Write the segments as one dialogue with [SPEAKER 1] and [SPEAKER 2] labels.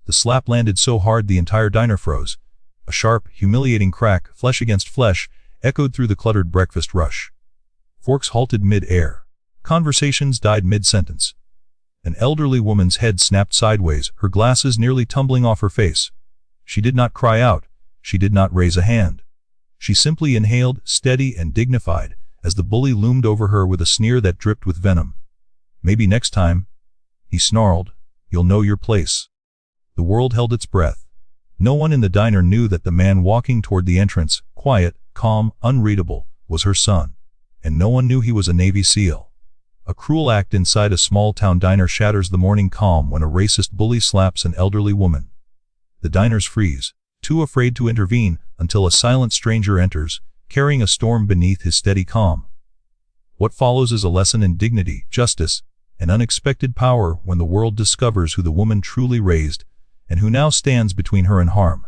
[SPEAKER 1] The slap landed so hard the entire diner froze. A sharp, humiliating crack, flesh against flesh, echoed through the cluttered breakfast rush. Forks halted mid-air. Conversations died mid-sentence. An elderly woman's head snapped sideways, her glasses nearly tumbling off her face. She did not cry out. She did not raise a hand. She simply inhaled, steady and dignified, as the bully loomed over her with a sneer that dripped with venom. "Maybe next time," he snarled, "you'll know your place." The world held its breath. No one in the diner knew that the man walking toward the entrance, quiet, calm, unreadable, was her son. And no one knew he was a Navy SEAL. A cruel act inside a small-town diner shatters the morning calm when a racist bully slaps an elderly woman. The diners freeze, too afraid to intervene, until a silent stranger enters, carrying a storm beneath his steady calm. What follows is a lesson in dignity, justice, and unexpected power when the world discovers who the woman truly raised, and who now stands between her and harm.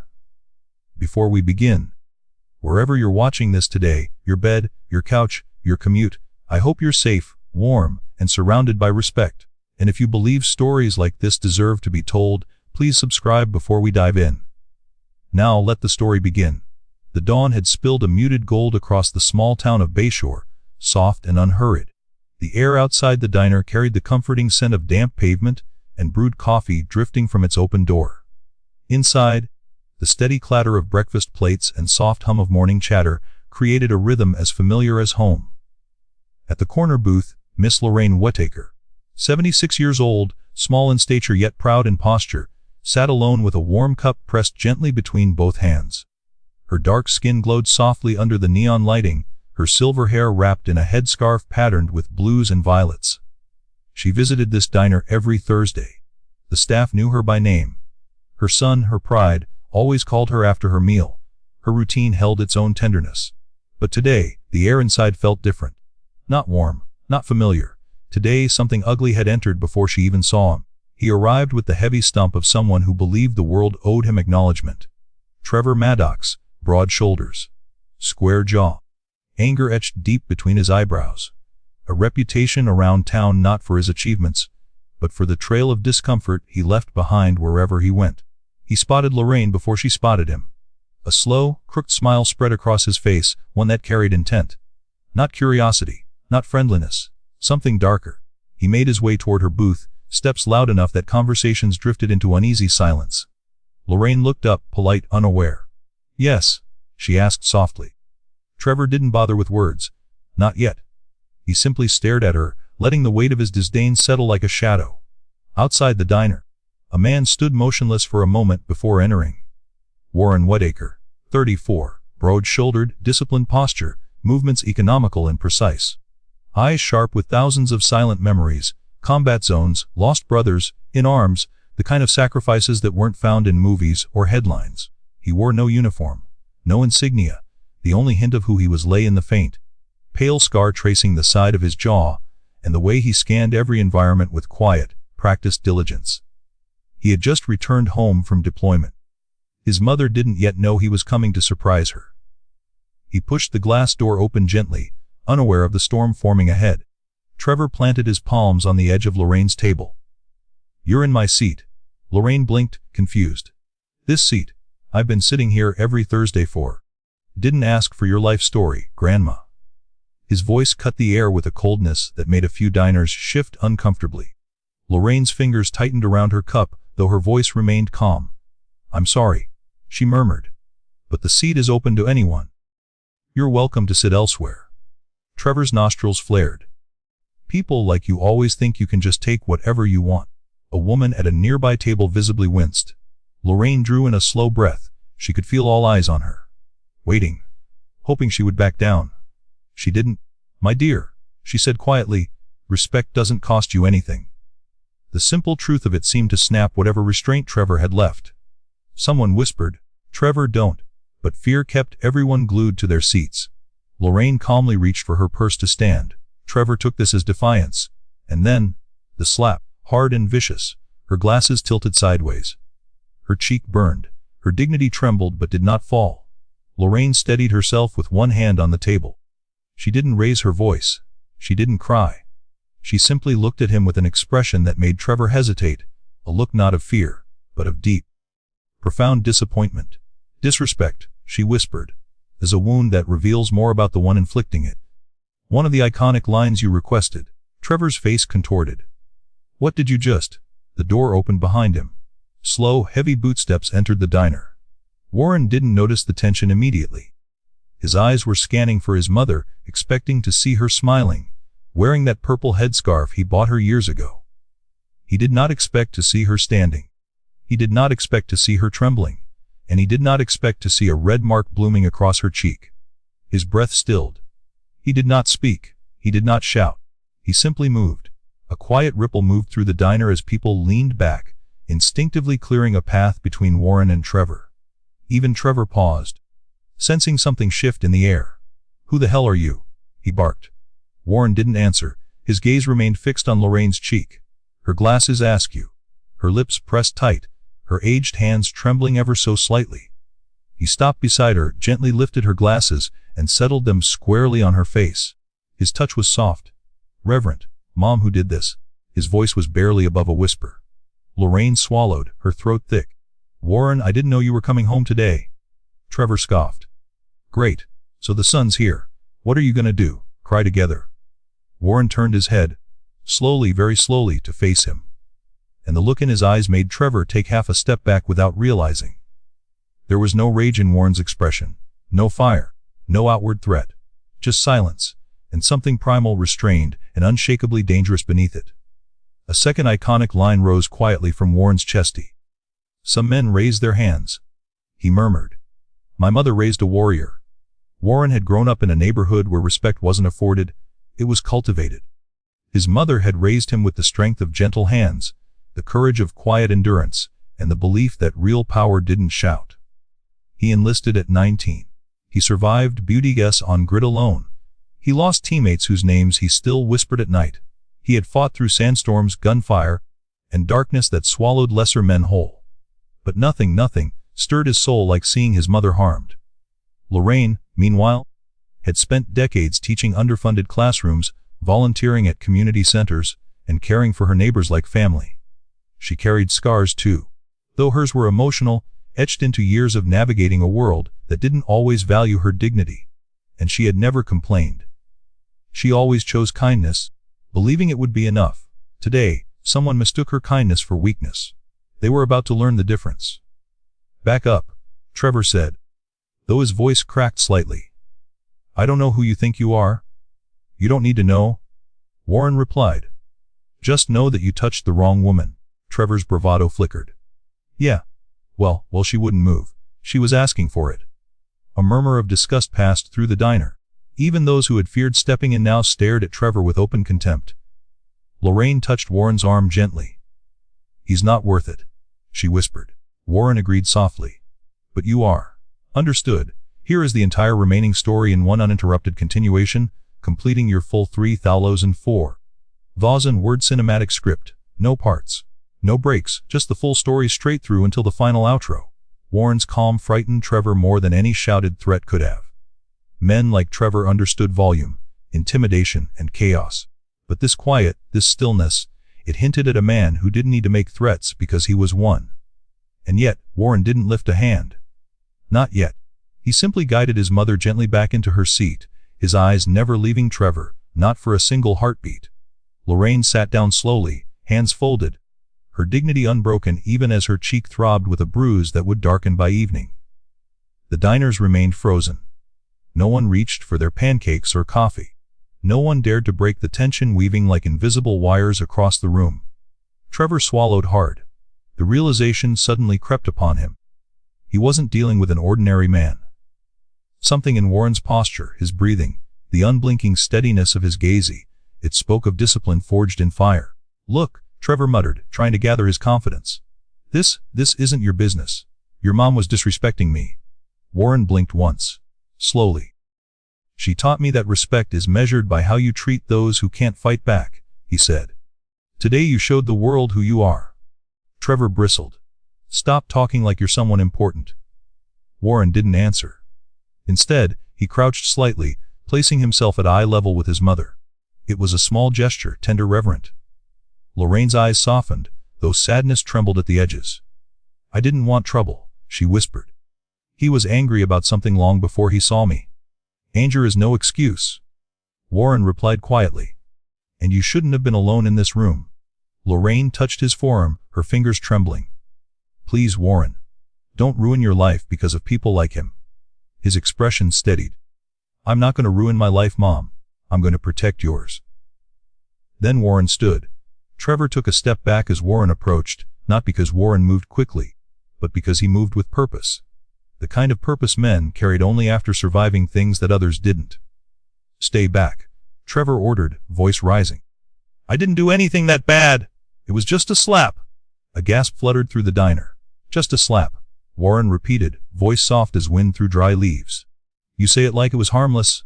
[SPEAKER 1] Before we begin, wherever you're watching this today, your bed, your couch, your commute, I hope you're safe, warm, and surrounded by respect. And if you believe stories like this deserve to be told, please subscribe before we dive in. Now let the story begin. The dawn had spilled a muted gold across the small town of Bayshore, soft and unhurried. The air outside the diner carried the comforting scent of damp pavement and brewed coffee drifting from its open door. Inside, the steady clatter of breakfast plates and soft hum of morning chatter created a rhythm as familiar as home. At the corner booth, Miss Lorraine Whittaker, 76 years old, small in stature yet proud in posture, sat alone with a warm cup pressed gently between both hands. Her dark skin glowed softly under the neon lighting, her silver hair wrapped in a headscarf patterned with blues and violets. She visited this diner every Thursday. The staff knew her by name. Her son, her pride, always called her after her meal. Her routine held its own tenderness. But today, the air inside felt different. Not warm, not familiar. Today something ugly had entered before she even saw him. He arrived with the heavy stump of someone who believed the world owed him acknowledgement. Trevor Maddox, broad shoulders, square jaw, anger etched deep between his eyebrows. A reputation around town not for his achievements, but for the trail of discomfort he left behind wherever he went. He spotted Lorraine before she spotted him. A slow, crooked smile spread across his face, one that carried intent. Not curiosity, not friendliness, something darker. He made his way toward her booth, steps loud enough that conversations drifted into uneasy silence. Lorraine looked up, polite, unaware. "Yes?" she asked softly. Trevor didn't bother with words. Not yet. He simply stared at her, letting the weight of his disdain settle like a shadow. Outside the diner, a man stood motionless for a moment before entering. Warren Whittaker, 34, broad-shouldered, disciplined posture, movements economical and precise. Eyes sharp with thousands of silent memories, combat zones, lost brothers, in arms, the kind of sacrifices that weren't found in movies or headlines. He wore no uniform, no insignia. The only hint of who he was lay in the faint, pale scar tracing the side of his jaw, and the way he scanned every environment with quiet, practiced diligence. He had just returned home from deployment. His mother didn't yet know he was coming to surprise her. He pushed the glass door open gently, unaware of the storm forming ahead. Trevor planted his palms on the edge of Lorraine's table. "You're in my seat." Lorraine blinked, confused. "This seat. I've been sitting here every Thursday for." "Didn't ask for your life story, Grandma." His voice cut the air with a coldness that made a few diners shift uncomfortably. Lorraine's fingers tightened around her cup, though her voice remained calm. "I'm sorry," she murmured. "But the seat is open to anyone. You're welcome to sit elsewhere." Trevor's nostrils flared. "People like you always think you can just take whatever you want." A woman at a nearby table visibly winced. Lorraine drew in a slow breath. She could feel all eyes on her, waiting, hoping she would back down. She didn't. "My dear," she said quietly, "respect doesn't cost you anything." The simple truth of it seemed to snap whatever restraint Trevor had left. Someone whispered, "Trevor, don't." But fear kept everyone glued to their seats. Lorraine calmly reached for her purse to stand. Trevor took this as defiance. And then, the slap, hard and vicious, her glasses tilted sideways. Her cheek burned. Her dignity trembled but did not fall. Lorraine steadied herself with one hand on the table. She didn't raise her voice. She didn't cry. She simply looked at him with an expression that made Trevor hesitate, a look not of fear, but of deep, Profound disappointment. Disrespect, she whispered, as a wound that reveals more about the one inflicting it. One of the iconic lines you requested. Trevor's face contorted. What did you just? The door opened behind him. Slow, heavy bootsteps entered the diner. Warren didn't notice the tension immediately. His eyes were scanning for his mother, expecting to see her smiling, wearing that purple headscarf he bought her years ago. He did not expect to see her standing. He did not expect to see her trembling, and he did not expect to see a red mark blooming across her cheek. His breath stilled. He did not speak. He did not shout. He simply moved. A quiet ripple moved through the diner as people leaned back, instinctively clearing a path between Warren and Trevor. Even Trevor paused, sensing something shift in the air. Who the hell are you? He barked. Warren didn't answer. His gaze remained fixed on Lorraine's cheek. Her glasses askew, her lips pressed tight, her aged hands trembling ever so slightly. He stopped beside her, gently lifted her glasses, and settled them squarely on her face. His touch was soft. Reverent. Mom, who did this? His voice was barely above a whisper. Lorraine swallowed, her throat thick. Warren, I didn't know you were coming home today. Trevor scoffed. Great. So the son's here. What are you gonna do? Cry together? Warren turned his head, slowly, very slowly, to face him. And the look in his eyes made Trevor take half a step back without realizing. There was no rage in Warren's expression, no fire, no outward threat, just silence, and something primal, restrained, and unshakably dangerous beneath it. A second iconic line rose quietly from Warren's chesty. Some men raised their hands. He murmured. My mother raised a warrior. Warren had grown up in a neighborhood where respect wasn't afforded, it was cultivated. His mother had raised him with the strength of gentle hands, the courage of quiet endurance, and the belief that real power didn't shout. He enlisted at 19. He survived beauty guess on grit alone. He lost teammates whose names he still whispered at night. He had fought through sandstorms, gunfire, and darkness that swallowed lesser men whole. But nothing stirred his soul like seeing his mother harmed. Lorraine, meanwhile, had spent decades teaching underfunded classrooms, volunteering at community centers, and caring for her neighbors like family. She carried scars too, though hers were emotional, etched into years of navigating a world that didn't always value her dignity. And she had never complained. She always chose kindness, believing it would be enough. Today, someone mistook her kindness for weakness. They were about to learn the difference. Back up, Trevor said, though his voice cracked slightly. I don't know who you think you are. You don't need to know. Warren replied. Just know that you touched the wrong woman. Trevor's bravado flickered. Yeah. Well, she wouldn't move. She was asking for it. A murmur of disgust passed through the diner. Even those who had feared stepping in now stared at Trevor with open contempt. Lorraine touched Warren's arm gently. He's not worth it, she whispered. Warren agreed softly. But you are. Understood. Here is the entire remaining story in one uninterrupted continuation, completing your full 3004. Thousand word cinematic script. No parts. No breaks, just the full story straight through until the final outro. Warren's calm frightened Trevor more than any shouted threat could have. Men like Trevor understood volume, intimidation, and chaos. But this quiet, this stillness, it hinted at a man who didn't need to make threats because he was one. And yet, Warren didn't lift a hand. Not yet. He simply guided his mother gently back into her seat, his eyes never leaving Trevor, not for a single heartbeat. Lorraine sat down slowly, hands folded, her dignity unbroken even as her cheek throbbed with a bruise that would darken by evening. The diners remained frozen. No one reached for their pancakes or coffee. No one dared to break the tension weaving like invisible wires across the room. Trevor swallowed hard. The realization suddenly crept upon him. He wasn't dealing with an ordinary man. Something in Warren's posture, his breathing, the unblinking steadiness of his gaze, it spoke of discipline forged in fire. Look, Trevor muttered, trying to gather his confidence. This isn't your business. Your mom was disrespecting me. Warren blinked once. Slowly. She taught me that respect is measured by how you treat those who can't fight back, he said. Today you showed the world who you are. Trevor bristled. Stop talking like you're someone important. Warren didn't answer. Instead, he crouched slightly, placing himself at eye level with his mother. It was a small gesture, tender, reverent. Lorraine's eyes softened, though sadness trembled at the edges. I didn't want trouble. she whispered. He was angry about something long before he saw me. Anger is no excuse. Warren replied quietly. And you shouldn't have been alone in this room. Lorraine touched his forearm, her fingers trembling. Please, Warren. Don't ruin your life because of people like him. His expression steadied. I'm not going to ruin my life, Mom. I'm going to protect yours. Then Warren stood. Trevor took a step back as Warren approached, not because Warren moved quickly, but because he moved with purpose. The kind of purpose men carried only after surviving things that others didn't. Stay back, Trevor ordered, voice rising. I didn't do anything that bad. It was just a slap. A gasp fluttered through the diner. Just a slap, Warren repeated, voice soft as wind through dry leaves. You say it like it was harmless.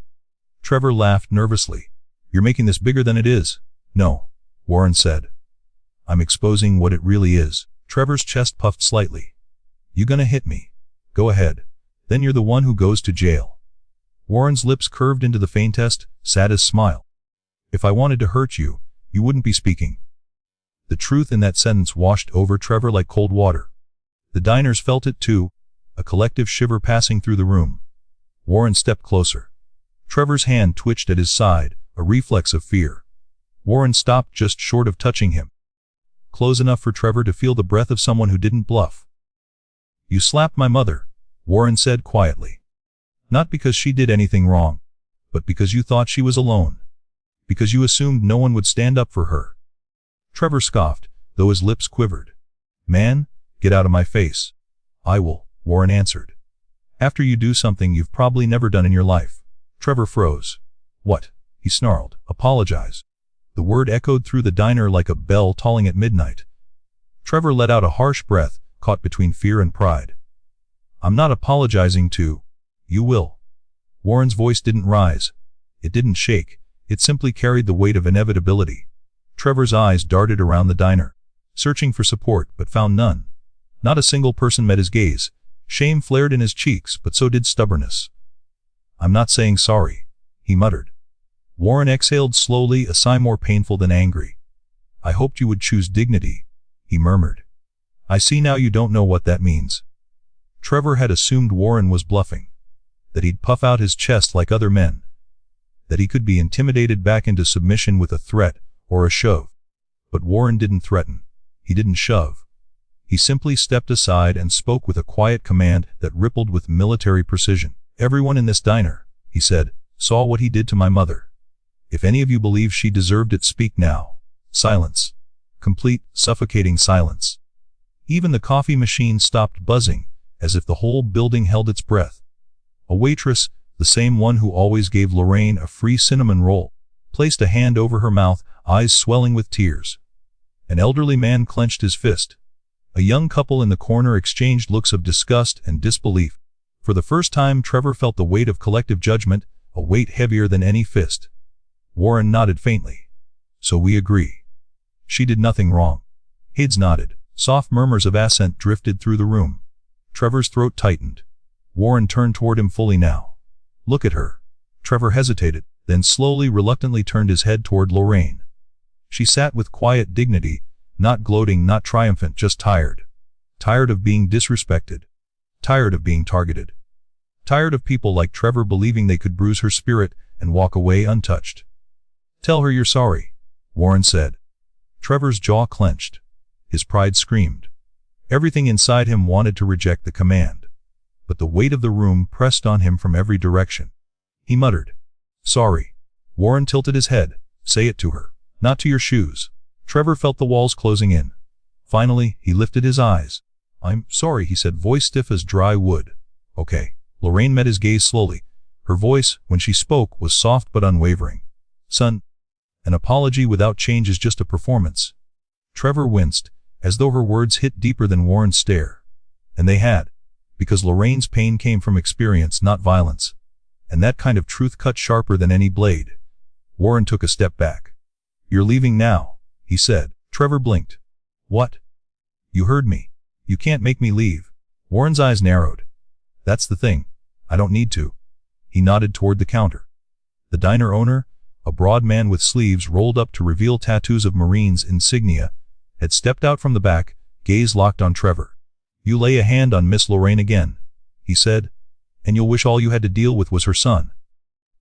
[SPEAKER 1] Trevor laughed nervously. You're making this bigger than it is. No, Warren said. I'm exposing what it really is. Trevor's chest puffed slightly. You gonna hit me? Go ahead. Then you're the one who goes to jail. Warren's lips curved into the faintest, saddest smile. If I wanted to hurt you, you wouldn't be speaking. The truth in that sentence washed over Trevor like cold water. The diners felt it too, a collective shiver passing through the room. Warren stepped closer. Trevor's hand twitched at his side, a reflex of fear. Warren stopped just short of touching him. Close enough for Trevor to feel the breath of someone who didn't bluff. You slapped my mother, Warren said quietly. Not because she did anything wrong, but because you thought she was alone. Because you assumed no one would stand up for her. Trevor scoffed, though his lips quivered. Man, get out of my face. I will, Warren answered. After you do something you've probably never done in your life. Trevor froze. What? He snarled. Apologize. The word echoed through the diner like a bell tolling at midnight. Trevor let out a harsh breath, caught between fear and pride. I'm not apologizing to. You will. Warren's voice didn't rise. It didn't shake. It simply carried the weight of inevitability. Trevor's eyes darted around the diner, searching for support but found none. Not a single person met his gaze. Shame flared in his cheeks, but so did stubbornness. I'm not saying sorry, he muttered. Warren exhaled slowly, a sigh more painful than angry. I hoped you would choose dignity, he murmured. I see now you don't know what that means. Trevor had assumed Warren was bluffing. That he'd puff out his chest like other men. That he could be intimidated back into submission with a threat or a shove. But Warren didn't threaten. He didn't shove. He simply stepped aside and spoke with a quiet command that rippled with military precision. Everyone in this diner, he said, saw what he did to my mother. If any of you believe she deserved it, speak now. Silence. Complete, suffocating silence. Even the coffee machine stopped buzzing, as if the whole building held its breath. A waitress, the same one who always gave Lorraine a free cinnamon roll, placed a hand over her mouth, eyes swelling with tears. An elderly man clenched his fist. A young couple in the corner exchanged looks of disgust and disbelief. For the first time Trevor felt the weight of collective judgment, a weight heavier than any fist. Warren nodded faintly. So we agree. She did nothing wrong. Heads nodded. Soft murmurs of assent drifted through the room. Trevor's throat tightened. Warren turned toward him fully now. Look at her. Trevor hesitated, then slowly, reluctantly turned his head toward Lorraine. She sat with quiet dignity, not gloating, not triumphant, just tired. Tired of being disrespected. Tired of being targeted. Tired of people like Trevor believing they could bruise her spirit and walk away untouched. Tell her you're sorry, Warren said. Trevor's jaw clenched. His pride screamed. Everything inside him wanted to reject the command. But the weight of the room pressed on him from every direction. He muttered. Sorry. Warren tilted his head. Say it to her. Not to your shoes. Trevor felt the walls closing in. Finally, he lifted his eyes. I'm sorry, he said, voice stiff as dry wood. Okay. Lorraine met his gaze slowly. Her voice, when she spoke, was soft but unwavering. Son, an apology without change is just a performance. Trevor winced, as though her words hit deeper than Warren's stare. And they had. Because Lorraine's pain came from experience, not violence. And that kind of truth cut sharper than any blade. Warren took a step back. You're leaving now, he said. Trevor blinked. What? You heard me. You can't make me leave. Warren's eyes narrowed. That's the thing. I don't need to. He nodded toward the counter. The diner owner, a broad man with sleeves rolled up to reveal tattoos of Marines insignia, had stepped out from the back, gaze locked on Trevor. "You lay a hand on Miss Lorraine again," he said, "and you'll wish all you had to deal with was her son."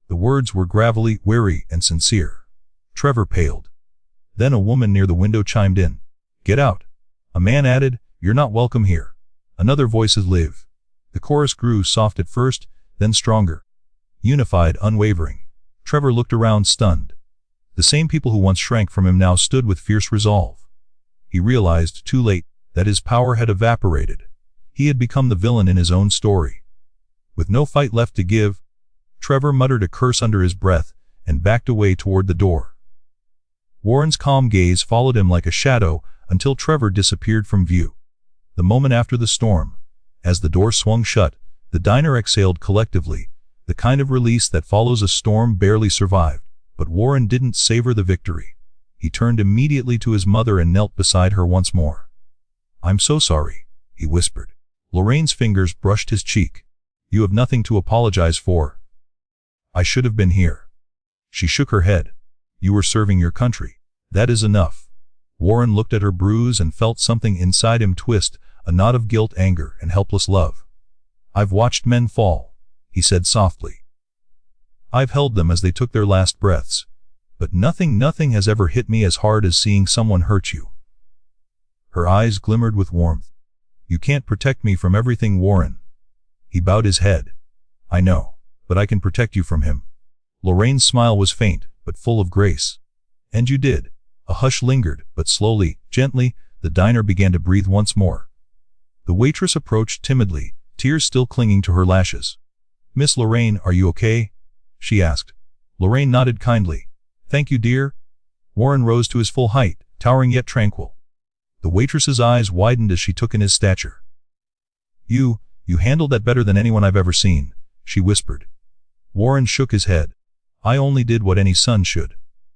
[SPEAKER 1] The words were gravelly, weary, and sincere. Trevor paled. Then a woman near the window chimed in. "Get out." A man added, "You're not welcome here." Another voices live. The chorus grew soft at first, then stronger. Unified, unwavering. Trevor looked around stunned. The same people who once shrank from him now stood with fierce resolve. He realized, too late, that his power had evaporated. He had become the villain in his own story. With no fight left to give, Trevor muttered a curse under his breath and backed away toward the door. Warren's calm gaze followed him like a shadow until Trevor disappeared from view. The moment after the storm, as the door swung shut, the diner exhaled collectively, the kind of release that follows a storm barely survived. But Warren didn't savor the victory. He turned immediately to his mother and knelt beside her once more. "I'm so sorry," he whispered. Lorraine's fingers brushed his cheek. "You have nothing to apologize for." "I should have been here." She shook her head. "You were serving your country. That is enough." Warren looked at her bruise and felt something inside him twist, a knot of guilt, anger, and helpless love. "I've watched men fall," he said softly. "I've held them as they took their last breaths. But nothing has ever hit me as hard as seeing someone hurt you." Her eyes glimmered with warmth. "You can't protect me from everything, Warren." He bowed his head. "I know, but I can protect you from him." Lorraine's smile was faint, but full of grace. "And you did." A hush lingered, but slowly, gently, the diner began to breathe once more. The waitress approached timidly, tears still clinging to her lashes. "Miss Lorraine, are you okay?" she asked. Lorraine nodded kindly. "Thank you, dear." Warren rose to his full height, towering yet tranquil. The waitress's eyes widened as she took in his stature. You handled that better than anyone I've ever seen," she whispered. Warren shook his head. "I only did what any son should."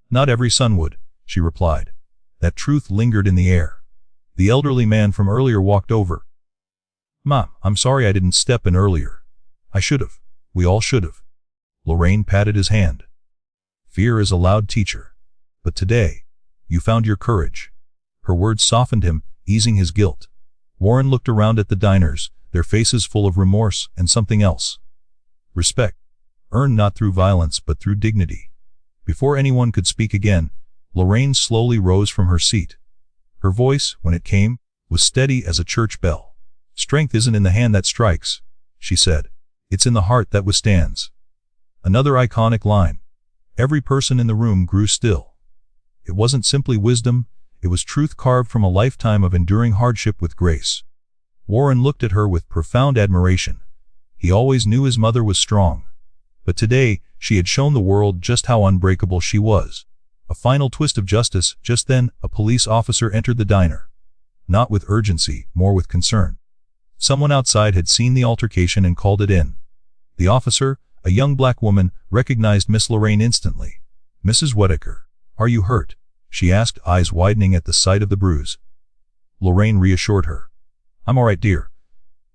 [SPEAKER 1] "Not every son would," she replied. That truth lingered in the air. The elderly man from earlier walked over. "Ma, I'm sorry I didn't step in earlier. I should have. We all should have." Lorraine patted his hand. "Fear is a loud teacher. But today, you found your courage." Her words softened him, easing his guilt. Warren looked around at the diners, their faces full of remorse and something else. Respect. Earned not through violence but through dignity. Before anyone could speak again, Lorraine slowly rose from her seat. Her voice, when it came, was steady as a church bell. "Strength isn't in the hand that strikes," she said. "It's in the heart that withstands." Another iconic line. Every person in the room grew still. It wasn't simply wisdom, it was truth carved from a lifetime of enduring hardship with grace. Warren looked at her with profound admiration. He always knew his mother was strong. But today, she had shown the world just how unbreakable she was. A final twist of justice. Just then, a police officer entered the diner. Not with urgency, more with concern. Someone outside had seen the altercation and called it in. The officer, a young black woman, recognized Miss Lorraine instantly. "Mrs. Whitaker, are you hurt?" she asked, eyes widening at the sight of the bruise. Lorraine reassured her. "I'm all right, dear."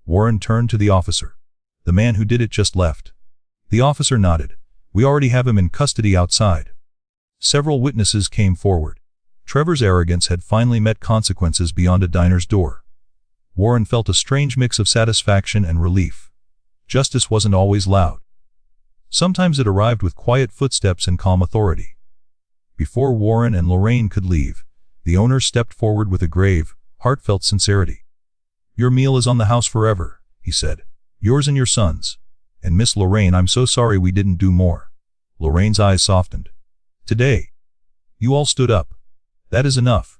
[SPEAKER 1] Warren turned to the officer. "The man who did it just left." The officer nodded. "We already have him in custody outside." Several witnesses came forward. Trevor's arrogance had finally met consequences beyond a diner's door. Warren felt a strange mix of satisfaction and relief. Justice wasn't always loud. Sometimes it arrived with quiet footsteps and calm authority. Before Warren and Lorraine could leave, the owner stepped forward with a grave, heartfelt sincerity. "Your meal is on the house forever," he said. "Yours and your son's. And Miss Lorraine, I'm so sorry we didn't do more." Lorraine's eyes softened. "Today, you all stood up. That is enough."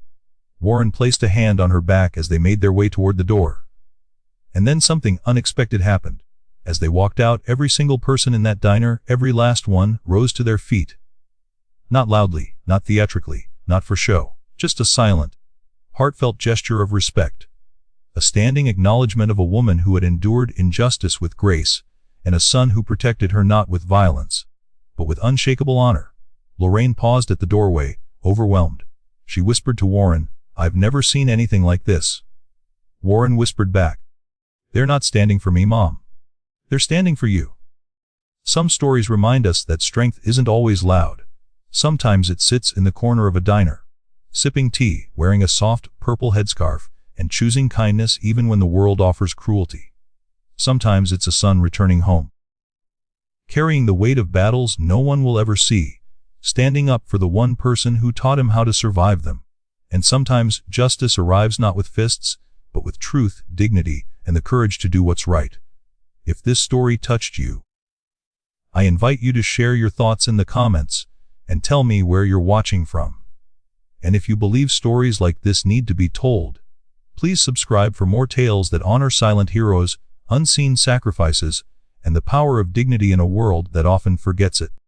[SPEAKER 1] Warren placed a hand on her back as they made their way toward the door. And then something unexpected happened. As they walked out, every single person in that diner, every last one, rose to their feet. Not loudly, not theatrically, not for show, just a silent, heartfelt gesture of respect. A standing acknowledgement of a woman who had endured injustice with grace, and a son who protected her not with violence, but with unshakable honor. Lorraine paused at the doorway, overwhelmed. She whispered to Warren, "I've never seen anything like this." Warren whispered back, "They're not standing for me, Mom. They're standing for you." Some stories remind us that strength isn't always loud. Sometimes it sits in the corner of a diner, sipping tea, wearing a soft, purple headscarf, and choosing kindness even when the world offers cruelty. Sometimes it's a son returning home, carrying the weight of battles no one will ever see, standing up for the one person who taught him how to survive them. And sometimes justice arrives not with fists, but with truth, dignity, and the courage to do what's right. If this story touched you, I invite you to share your thoughts in the comments and tell me where you're watching from. And if you believe stories like this need to be told, please subscribe for more tales that honor silent heroes, unseen sacrifices, and the power of dignity in a world that often forgets it.